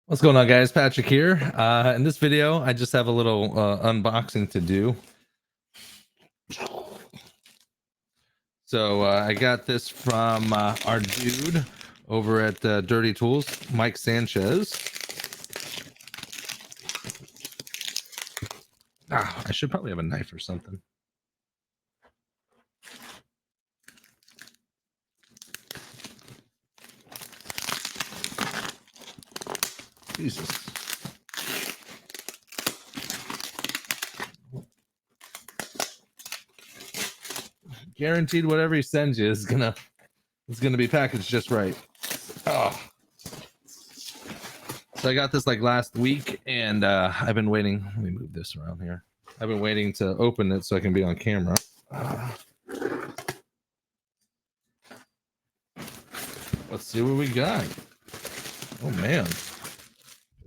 What's going on, guys? Patrick here. In this video, I just have a little unboxing to do. So I got this from our dude over at Dirty Tools, Mike Sanchez. I should probably have a knife or something. Jesus. Guaranteed whatever he sends you is gonna be packaged just right. Oh. So I got this like last week, and I've been waiting. Let me move this around here. I've been waiting to open it so I can be on camera. Let's see what we got. Oh man,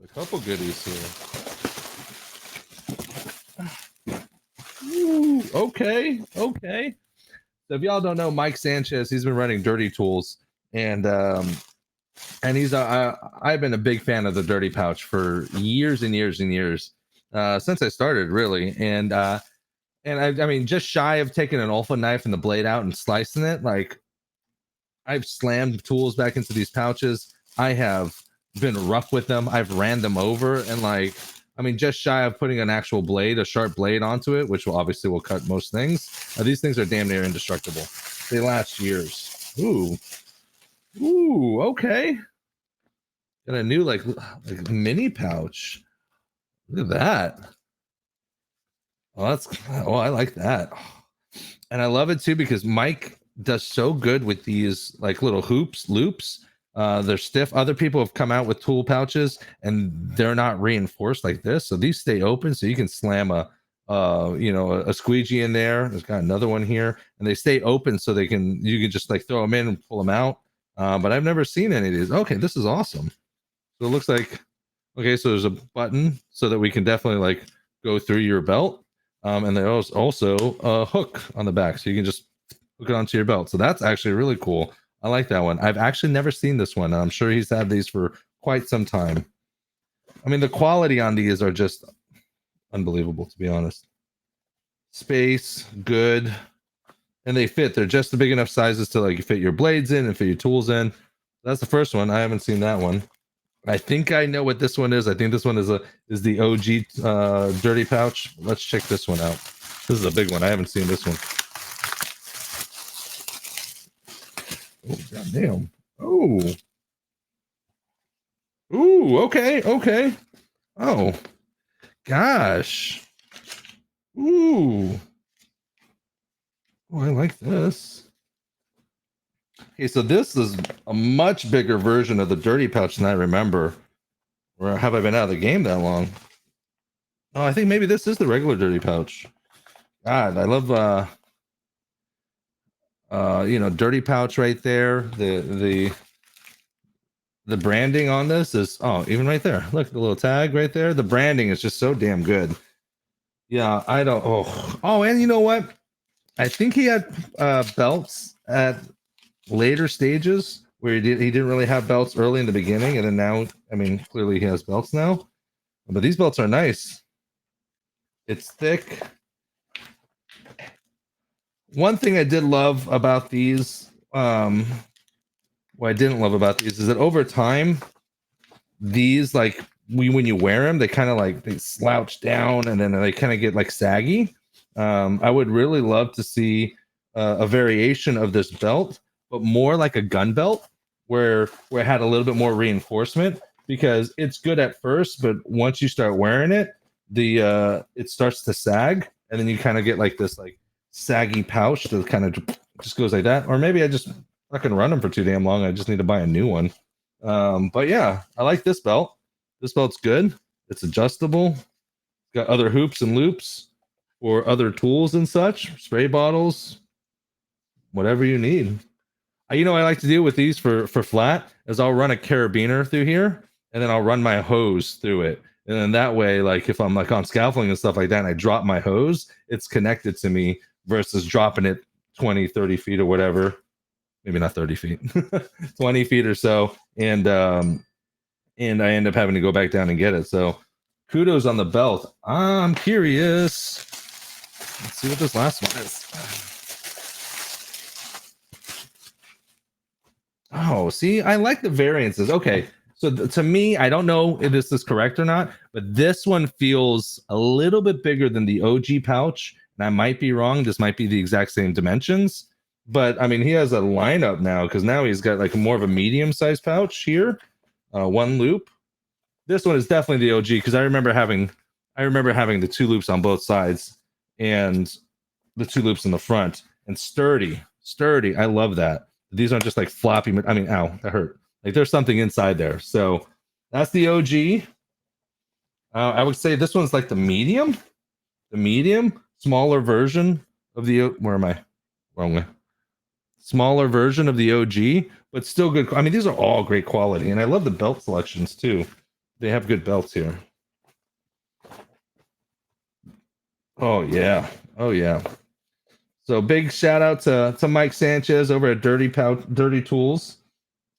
a couple goodies here. Ooh, okay. So if y'all don't know Mike Sanchez, he's been running Dirty Tools, and he's I've been a big fan of the Dirty Pouch for years and years and years, since I started, really. And I mean, just shy of taking an Alpha knife and the blade out and slicing it, like I've slammed tools back into these pouches. I have been rough with them. I've ran them over, and like, I mean, just shy of putting an actual blade, a sharp blade onto it, which will obviously cut most things. These things are damn near indestructible. They last years. Ooh, okay. Got a new like mini pouch. Look at that. I like that. And I love it too because Mike does so good with these like little loops. They're stiff. Other people have come out with tool pouches and they're not reinforced like this, so these stay open, so you can slam a squeegee in there. There's got another one here, and they stay open so you can just like throw them in and pull them out. But I've never seen any of these. Okay, this is awesome. So it looks like, okay, so there's a button so that we can definitely like go through your belt. And there's also a hook on the back, so you can just hook it onto your belt. So that's actually really cool. I like that one. I've actually never seen this one. I'm sure he's had these for quite some time. I mean, the quality on these are just unbelievable, to be honest. Space, good. And they fit. They're just the big enough sizes to like fit your blades in and fit your tools in. That's the first one. I haven't seen that one. I think I know what this one is. I think this one is the OG Dirty Pouch. Let's check this one out. This is a big one. I haven't seen this one. Oh, goddamn. Oh. Ooh, okay. Oh, gosh. Ooh. Oh, I like this. Okay, so this is a much bigger version of the Dirty Pouch than I remember. Or have I been out of the game that long? Oh, I think maybe this is the regular Dirty Pouch. God, I love Dirty Pouch right there. The branding on this is, oh, even right there. Look, the little tag right there. The branding is just so damn good. Yeah, I don't. Oh, and you know what? I think he had belts at later stages where he didn't really have belts early in the beginning, and then now, I mean, clearly he has belts now. But these belts are nice. It's thick. One thing I did love about these, what I didn't love about these is that over time, these like when you wear them, they kind of like they slouch down and then they kind of get like saggy. I would really love to see a variation of this belt, but more like a gun belt where it had a little bit more reinforcement, because it's good at first, but once you start wearing it, it starts to sag, and then you kind of get like this like saggy pouch that kind of just goes like that. Or maybe I just fucking run them for too damn long. I just need to buy a new one. But yeah, I like this belt. This belt's good. It's adjustable. It's got other hoops and loops or other tools and such, spray bottles, whatever you need. You know what I like to do with these for flat is I'll run a carabiner through here, and then I'll run my hose through it. And then that way, like if I'm like on scaffolding and stuff like that and I drop my hose, it's connected to me versus dropping it 20, 30 feet or whatever. Maybe not 30 feet, 20 feet or so. And and I end up having to go back down and get it. So kudos on the belt. I'm curious. Let's see what this last one is. Oh, see, I like the variances. Okay, so to me, I don't know if this is correct or not, but this one feels a little bit bigger than the OG pouch. And I might be wrong. This might be the exact same dimensions. But I mean, he has a lineup now because now he's got like more of a medium-sized pouch here. One loop. This one is definitely the OG because I remember having the two loops on both sides and the two loops in the front, and sturdy. I love that. These aren't just like floppy. I mean, ow, that hurt. Like there's something inside there. So that's the OG. I would say this one's like the medium, smaller version of the. Where am I? Wrong way. Smaller version of the OG, but still good. I mean, these are all great quality, and I love the belt selections too. They have good belts here. Oh yeah. So big shout out to Mike Sanchez over at Dirty Tools.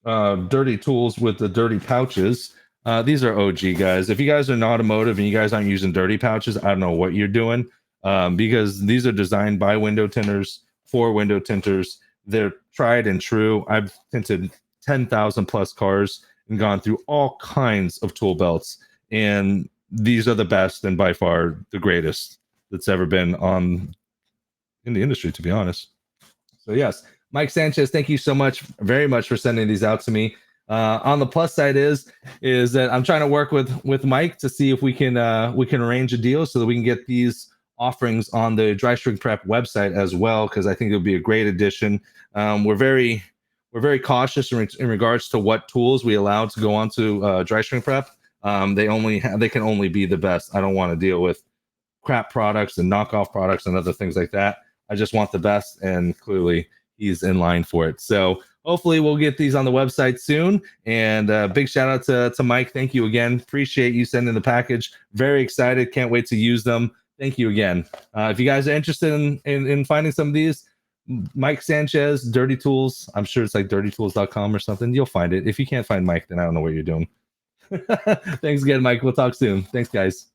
Dirty Tools with the dirty pouches. These are OG guys. If you guys are in automotive and you guys aren't using dirty pouches, I don't know what you're doing. Because these are designed by window tinters for window tinters. They're tried and true. I've tinted 10,000 plus cars and gone through all kinds of tool belts, and these are the best and by far the greatest that's ever been on in the industry, to be honest. So yes, Mike Sanchez, thank you so much, very much for sending these out to me. On the plus side is that I'm trying to work with Mike to see if we can arrange a deal so that we can get these offerings on the Dry Shrink Prep website as well, because I think it'll be a great addition. We're very cautious in regards to what tools we allow to go onto Dry Shrink Prep. They can only be the best. I don't want to deal with crap products and knockoff products and other things like that. I just want the best, and clearly he's in line for it. So hopefully we'll get these on the website soon. And big shout out to Mike. Thank you again. Appreciate you sending the package. Very excited. Can't wait to use them. Thank you again. If you guys are interested in finding some of these, Mike Sanchez, Dirty Tools. I'm sure it's like dirtytools.com or something. You'll find it. If you can't find Mike, then I don't know what you're doing. Thanks again, Mike. We'll talk soon. Thanks, guys.